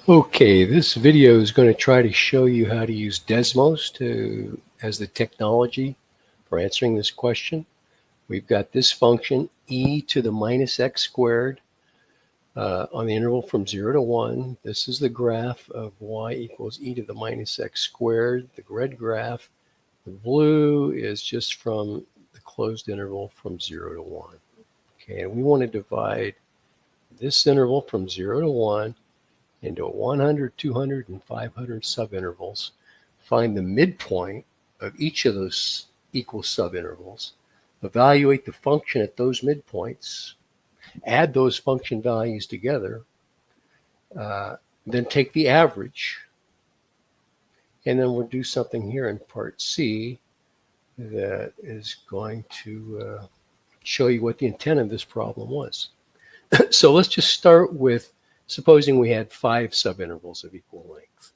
Okay, this video is going to try to show you how to use Desmos as the technology for answering this question. We've got this function e to the minus x squared on the interval from 0 to 1. This is the graph of y equals e to the minus x squared, the red graph. The blue is just from the closed interval from 0 to 1. Okay, and we want to divide this interval from 0 to 1 into 100, 200, and 500 subintervals. Find the midpoint of each of those equal subintervals. Evaluate the function at those midpoints. Add those function values together. Then take the average. And then we'll do something here in part C that is going to show you what the intent of this problem was. So let's just start with supposing we had 5 subintervals of equal length.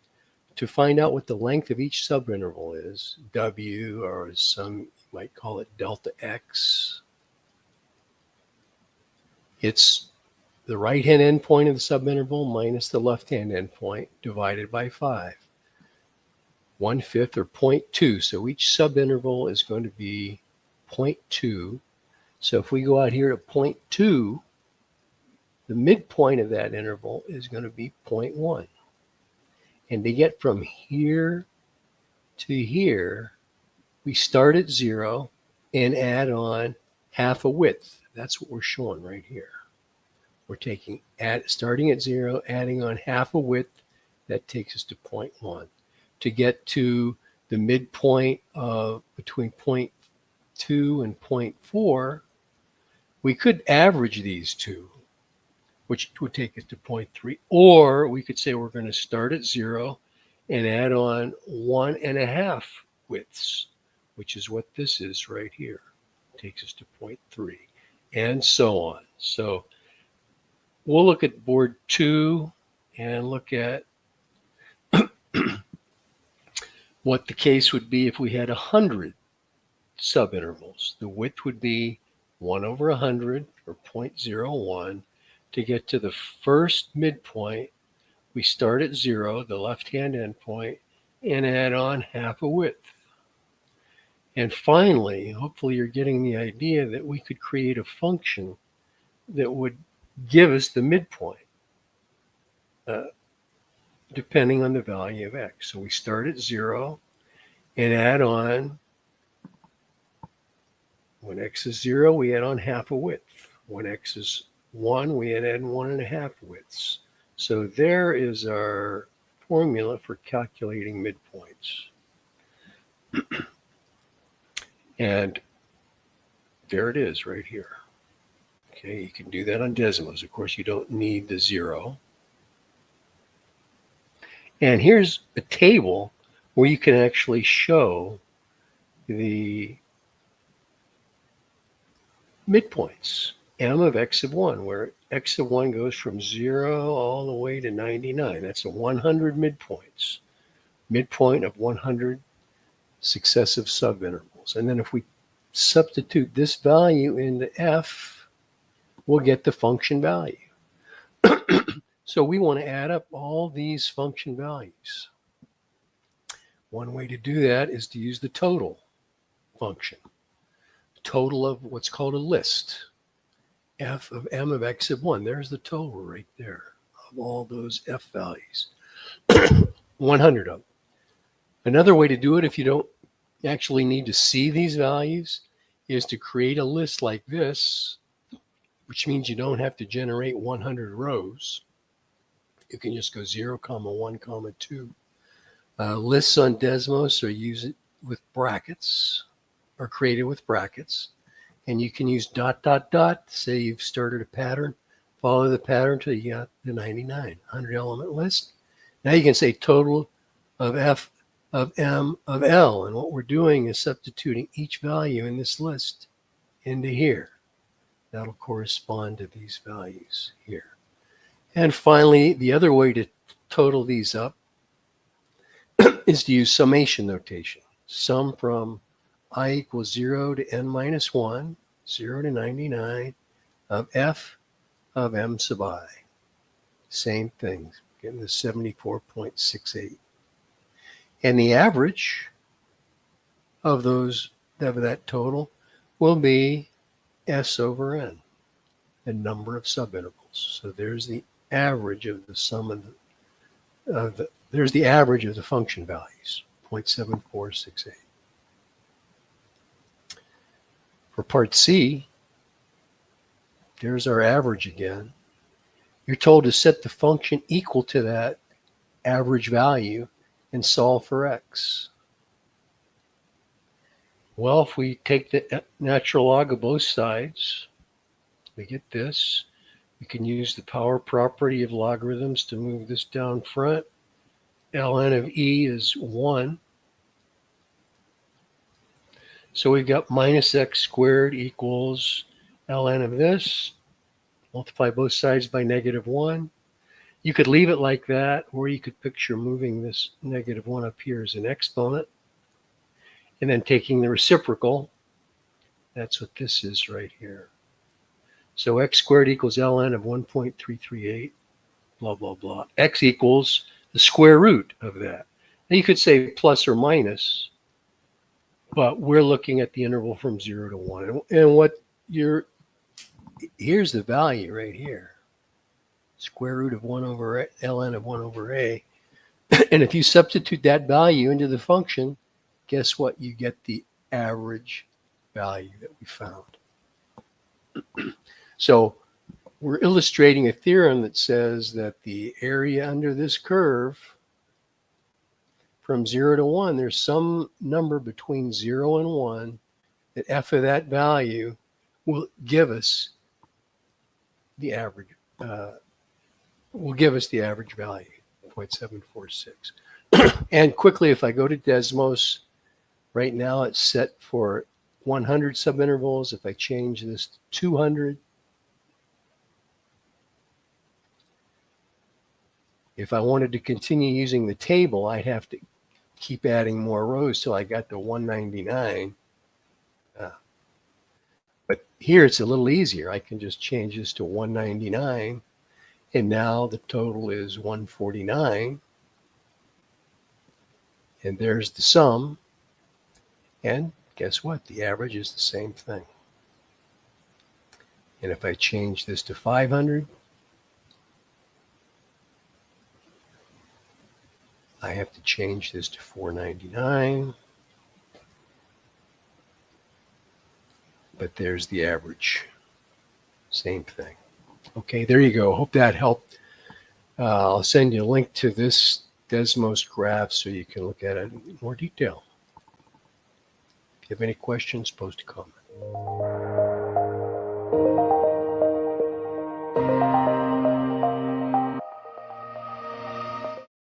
To find out what the length of each subinterval is, W, or some might call it delta X, it's the right-hand endpoint of the subinterval minus the left-hand endpoint divided by 5. 1/5 or 0.2. So each subinterval is going to be 0.2. So if we go out here to 0.2, the midpoint of that interval is going to be 0.1. And to get from here to here, we start at 0 and add on half a width. That's what we're showing right here. We're starting at 0, adding on half a width. That takes us to 0.1. To get to the midpoint of between 0.2 and 0.4, we could average these two, which would take us to 0.3, or we could say we're going to start at 0 and add on 1.5 widths, which is what this is right here. Takes us to 0.3, and so on. So we'll look at board 2 and look at what the case would be if we had 100 subintervals. The width would be 1 over 100, or 0.01. To get to the first midpoint, we start at 0, the left-hand endpoint, and add on half a width. And finally, hopefully you're getting the idea that we could create a function that would give us the midpoint, depending on the value of x. So we start at 0 and add on, when x is 0, we add on half a width. When x is 1, we add 1.5 widths. So there is our formula for calculating midpoints. And there it is right here. Okay, you can do that on Desmos. Of course, you don't need the 0. And here's a table where you can actually show the midpoints. M of x of 1, where x of 1 goes from 0 all the way to 99. That's a 100 midpoints. Midpoint of 100 successive subintervals. And then if we substitute this value into f, we'll get the function value. So we want to add up all these function values. One way to do that is to use the total function. Total of what's called a list. F of m of x of 1. There's the total right there of all those f values. 100 of them. Another way to do it, if you don't actually need to see these values, is to create a list like this, which means you don't have to generate 100 rows. You can just go 0, 1, 2. Lists on Desmos are used with brackets, or created with brackets. And you can use ... Say you've started a pattern, follow the pattern till you got the 99, 100 element list. Now you can say total of f of m of l. And what we're doing is substituting each value in this list into here. That'll correspond to these values here. And finally, the other way to total these up is to use summation notation. Sum from I equals 0 to n minus 1, 0 to 99, of f of m sub I. Same thing. getting the 74.68. And the average of that total will be S over N, the number of subintervals. So there's the average of the sum of there's the average of the function values, 0.7468. For part C, there's our average again. You're told to set the function equal to that average value and solve for x. Well, if we take the natural log of both sides, we get this. We can use the power property of logarithms to move this down front. ln of e is 1. So we've got minus x squared equals ln of this. Multiply both sides by -1. You could leave it like that, or you could picture moving this -1 up here as an exponent, and then taking the reciprocal. That's what this is right here. So x squared equals ln of 1.338, blah, blah, blah. X equals the square root of that. Now you could say plus or minus, but we're looking at the interval from 0 to 1. And here's the value right here. Square root of 1 over ln of 1 over a. And if you substitute that value into the function, guess what? You get the average value that we found. So we're illustrating a theorem that says that the area under this curve from 0 to 1, there's some number between 0 and 1 that f of that value will give us the average value, 0.746. And quickly, if I go to Desmos, right now it's set for 100 subintervals. If I change this to 200, if I wanted to continue using the table, I'd have to keep adding more rows till I got to 199. But here it's a little easier. I can just change this to 199, and now the total is 149. And there's the sum. And guess what? The average is the same thing. And if I change this to 500, I have to change this to 499. But there's the average. Same thing. Okay, there you go. Hope that helped. I'll send you a link to this Desmos graph so you can look at it in more detail. If you have any questions, post a comment.